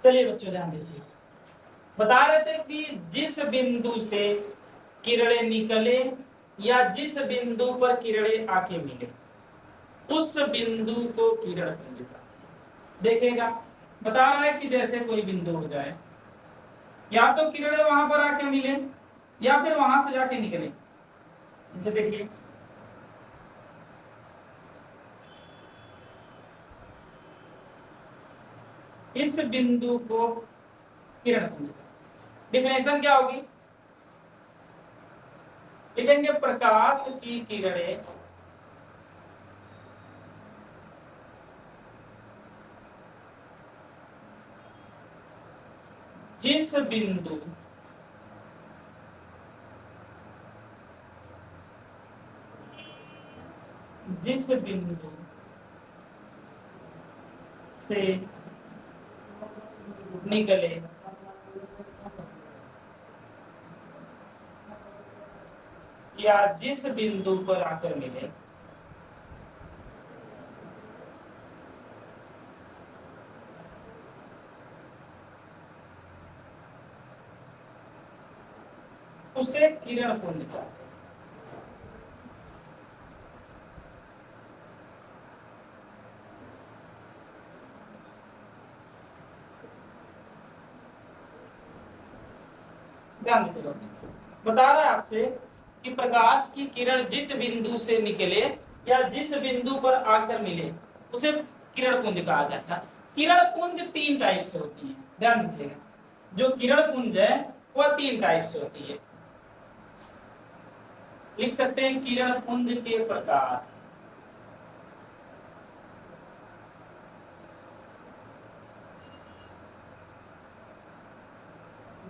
चलिए बच्चों ध्यान दीजिए, बता रहे थे कि जिस बिंदु से किरणें निकले या जिस बिंदु पर किरणें आके मिले उस बिंदु को किरण पुंज कहते हैं। देखिएगा, बता रहा है कि जैसे कोई बिंदु हो जाए, या तो किरणें वहां पर आके मिले या फिर वहां से जाके निकले। जैसे देखिए, इस बिंदु को किरण पुंज कहते हैं। डिफिनेशन क्या होगी? लिखेंगे प्रकाश की किरणें जिस बिंदु से निकले या जिस बिंदु पर आकर मिले उसे किरण पुंज कहते हैं। ध्यान दीजिएगा, बता रहा है आपसे कि प्रकाश की किरण जिस बिंदु से निकले या जिस बिंदु पर आकर मिले उसे किरण पुंज कहा जाता है। किरण पुंज तीन टाइप से होती है, ध्यान दीजिएगा। जो किरण पुंज है वह तीन टाइप से होती है। लिख सकते हैं किरण पुंज के प्रकार।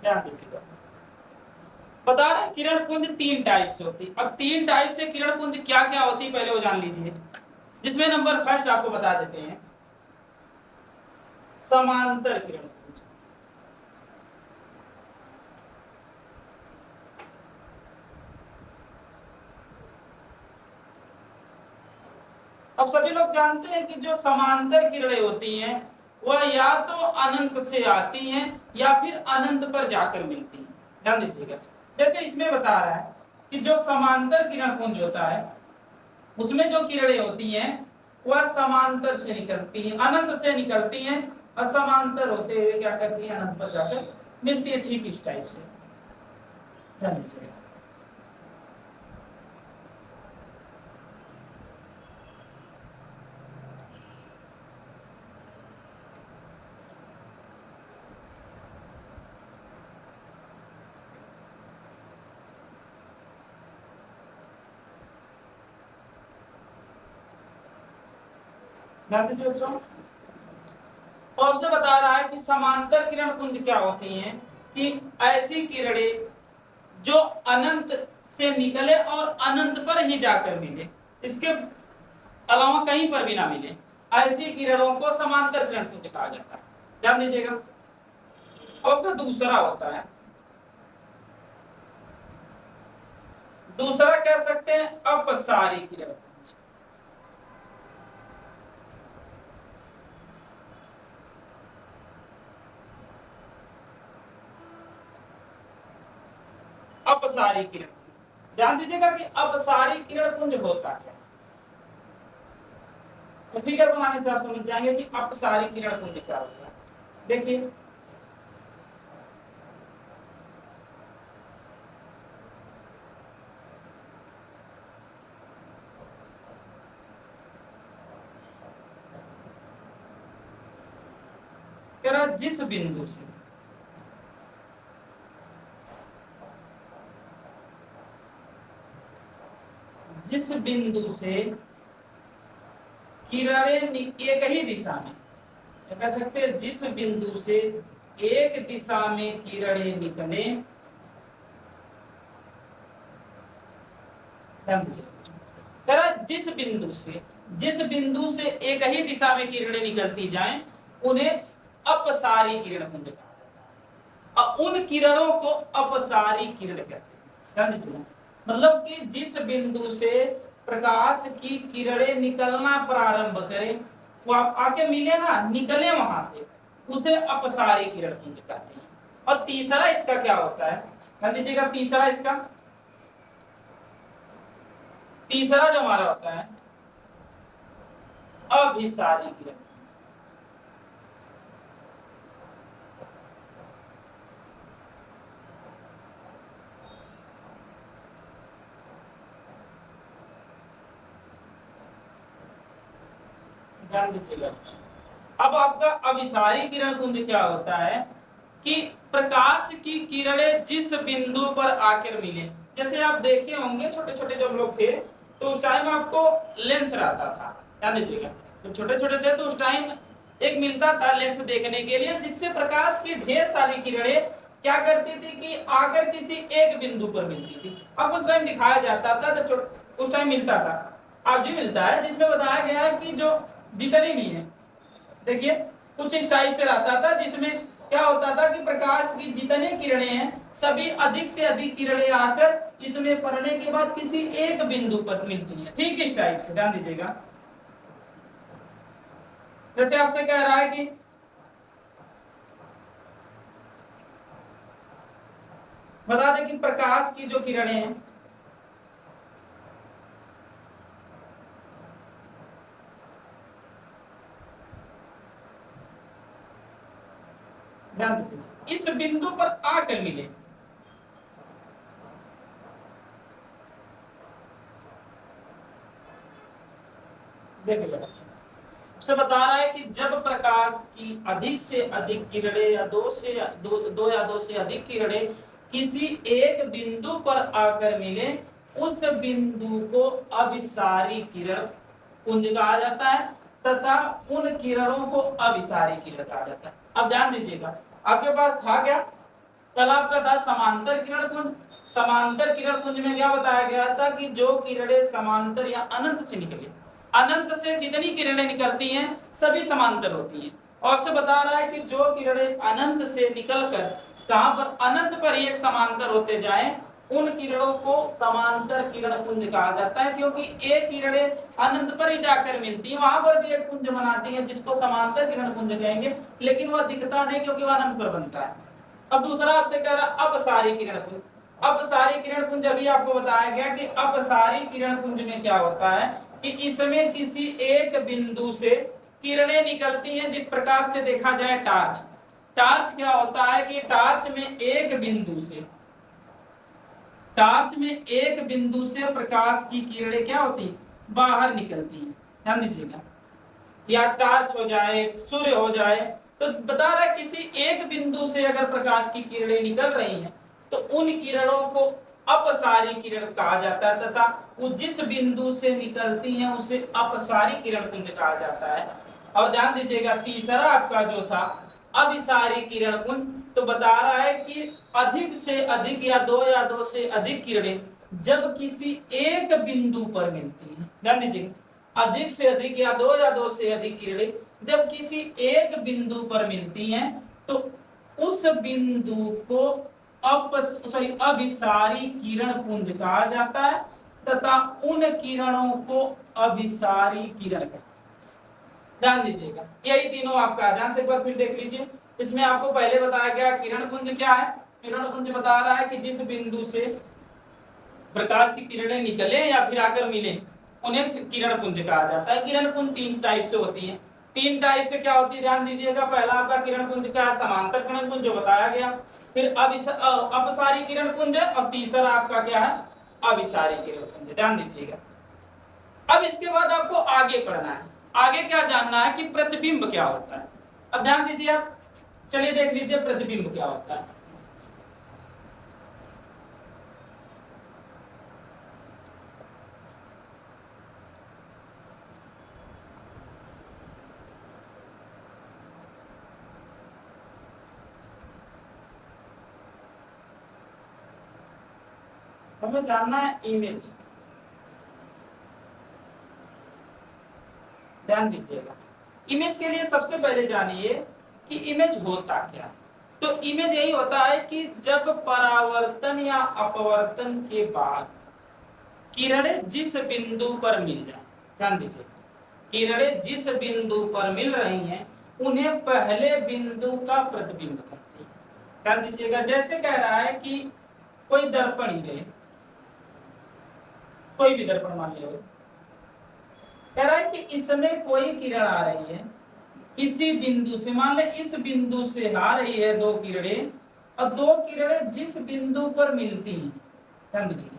ध्यान दीजिएगा, बता रहा है किरण पुंज तीन टाइप से होती है। अब तीन टाइप से किरण पुंज क्या क्या होती है पहले वो जान लीजिए, जिसमें नंबर फर्स्ट आपको बता देते हैं समांतर किरण पुंज। अब सभी लोग जानते हैं कि जो समांतर किरणें होती हैं वह या तो अनंत से आती हैं या फिर अनंत पर जाकर मिलती हैं। ध्यान दीजिएगा, जैसे इसमें बता रहा है कि जो समांतर किरण पुंज होता है उसमें जो किरणें होती हैं वह समांतर से निकलती हैं, अनंत से निकलती हैं और समांतर होते हुए क्या करती हैं, अनंत पर जाकर मिलती है। ठीक इस टाइप से ध्यान दीजिएगा। और उसे बता रहा है कि समांतर किरण पुंज क्या होती हैं कि ऐसी किरणें जो अनंत से निकले और अनंत पर ही जाकर मिले, इसके अलावा कहीं पर भी ना मिले, ऐसी किरणों को समांतर किरण पुंज कहा जाता है। ध्यान दीजिएगा। और दूसरा होता है, दूसरा कह सकते हैं अपसारी किरण पुंज। अपसारी किरण, ध्यान दीजिएगा कि अपसारी किरण पुंज होता है। तो फिगर बनाने से आप समझ जाएंगे कि अपसारी किरण पुंज क्या होता है। देखिए, जिस बिंदु से किरणें एक ही दिशा में, कह सकते हैं जिस बिंदु से एक दिशा में किरणें निकले, जिस बिंदु से एक ही दिशा में किरणें निकलती जाएं उन्हें अपसारी किरण पुंज कहा जाता है। और उन किरणों को अपसारी किरण कहते हैं। मतलब कि जिस बिंदु से प्रकाश की किरणें निकलना प्रारंभ करें, वो आप आके मिले ना, निकले वहां से, उसे अपसारी किरण पुंज कहते हैं। और तीसरा इसका क्या होता है, ध्यान दीजिएगा, तीसरा इसका, तीसरा जो हमारा होता है अभिसारी किरण। ध्यान दीजिएगा। अब आपका अभिसारी किरण पुंज क्या होता है कि प्रकाश की किरणें जिस बिंदु पर आकर मिले, जैसे आप देखे होंगे छोटे छोटे जब लोग थे तो उस टाइम आपको लेंस रहता था, ध्यान दीजिएगा, जब छोटे छोटे थे तो उस टाइम एक मिलता था लेंस देखने के लिए, जिससे प्रकाश की ढेर सारी किरणें क्या करती थी कि आकर किसी एक बिंदु पर मिलती थी। अब उस टाइम दिखाया जाता था, जब उस टाइम मिलता था, आज भी मिलता है, जिसमें बताया गया है कि जो जितनी भी है, देखिए कुछ इस टाइप से रहता था, जिसमें क्या होता था कि प्रकाश की जितनी किरणें हैं सभी अधिक से अधिक किरणें आकर इसमें पड़ने के बाद किसी एक बिंदु पर मिलती हैं, ठीक इस टाइप से। ध्यान दीजिएगा, जैसे आपसे कह रहा है कि बता दें कि प्रकाश की जो किरणें हैं, ध्यान दीजिए, इस बिंदु पर आकर मिले, देखिए से बता रहा है कि जब प्रकाश की अधिक से अधिक किरणें या दो या दो से अधिक किरणें किसी एक बिंदु पर आकर मिले, उस बिंदु को अभिसारी किरण पुंज कहा जाता है तथा उन किरणों को अभिसारी किरण कहा जाता है। अब ध्यान दीजिएगा, आपके पास था क्या, कल आपका था समांतर किरण पुंज। समांतर किरण पुंज में क्या बताया गया था कि जो किरणें समांतर या अनंत से निकले, अनंत से जितनी किरणें निकलती हैं सभी समांतर होती हैं। और आपसे बता रहा है कि जो किरणें अनंत से निकलकर कहां पर, अनंत पर एक समांतर होते जाएं, उन किरणों को समांतर किरण पुंज कहा जाता है, क्योंकि एक किरणें अनंत पर ही जाकर मिलती हैं, वहां पर भी एक पुंज बनाती हैं जिसको समांतर किरण पुंज कहेंगे, लेकिन वह दिखता नहीं क्योंकि वह अनंत पर बनता है। अब दूसरा आपसे कह रहा अपसारी किरण पुंज। अपसारी किरण पुंज अभी आपको बताया गया कि अपसारी किरण पुंज में क्या होता है कि इसमें किसी एक बिंदु से किरणें निकलती हैं, जिस प्रकार से देखा जाए टार्च। टार्च क्या होता है कि टार्च में एक बिंदु से प्रकाश की किरणें क्या होती है, बाहर निकलती हैं। ध्यान दीजिएगा, या टार्च हो जाए, सूर्य हो जाए, तो बता रहा है किसी एक बिंदु से अगर प्रकाश की किरणें निकल रही हैं तो उन किरणों को अपसारी किरण कहा जाता है, तथा वो जिस बिंदु से निकलती हैं उसे अपसारी किरण पुंज कहा जाता है। और ध्यान दीजिएगा, तीसरा आपका जो था अभिसारी किरण पुंज, तो बता रहा है कि अधिक से अधिक या दो से अधिक किरणें जब किसी एक बिंदु पर मिलती हैं, ध्यान दीजिएगा, अधिक से अधिक या दो से अधिक किरणें जब किसी एक बिंदु पर मिलती हैं तो उस बिंदु को अभिसारी किरण पुंज कहा जाता है तथा उन किरणों को अभिसारी किरण कहते हैं। ध्यान दीजिएगा, यही तीनों आपका, ध्यान से एक बार फिर देख लीजिए। इसमें आपको पहले बताया गया किरण पुंज क्या है। किरण पुंज बता रहा है कि जिस बिंदु से प्रकाश की किरणें निकले या फिर आकर मिले उन्हें किरण पुंज कहा जाता है। किरण पुंज तीन टाइप से होती है। तीन टाइप से क्या होती है, ध्यान दीजिएगा। पहला आपका किरण पुंज क्या है, समांतर किरण पुंज जो बताया गया, फिर अपसारी किरण पुंज, और तीसरा आपका क्या है, अभिसारी किरण पुंज। ध्यान दीजिएगा। अब इसके बाद आपको आगे पढ़ना है, आगे क्या जानना है कि प्रतिबिंब क्या होता है। अब ध्यान दीजिए आप, चलिए देख लीजिए प्रतिबिंब क्या होता है। हमें जानना है इमेज। ध्यान दीजिएगा, इमेज के लिए सबसे पहले जानिए कि इमेज होता क्या है। तो इमेज यही होता है कि जब परावर्तन या अपवर्तन के बाद किरणें जिस बिंदु पर मिल जाए, ध्यान दीजिए, किरणें जिस बिंदु पर मिल रही हैं उन्हें पहले बिंदु का प्रतिबिंब कहते हैं। ध्यान दीजिएगा, जैसे कह रहा है कि कोई दर्पण ही रहे, कोई भी दर्पण मान लिया, कह रहा है कि इसमें कोई किरण आ रही है किसी बिंदु से, मान ले इस बिंदु से आ रही है दो किरणें, और दो किरणें जिस बिंदु पर मिलती हैं, ध्यान दीजिए,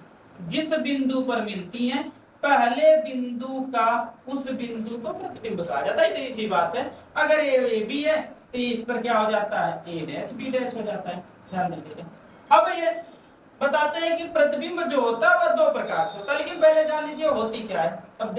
जिस बिंदु पर मिलती हैं पहले बिंदु का उस बिंदु को प्रतिबिंब कहा जाता है। तो इसी बात है, अगर ए बी है तो इस पर क्या हो जाता है, ए डैश बी डैश हो जाता है। ध्यान दीजिएगा। अब ये बताते हैं कि प्रतिबिंब जो होता है वह दो प्रकार से होता है, लेकिन पहले जान लीजिए होती क्या है। अब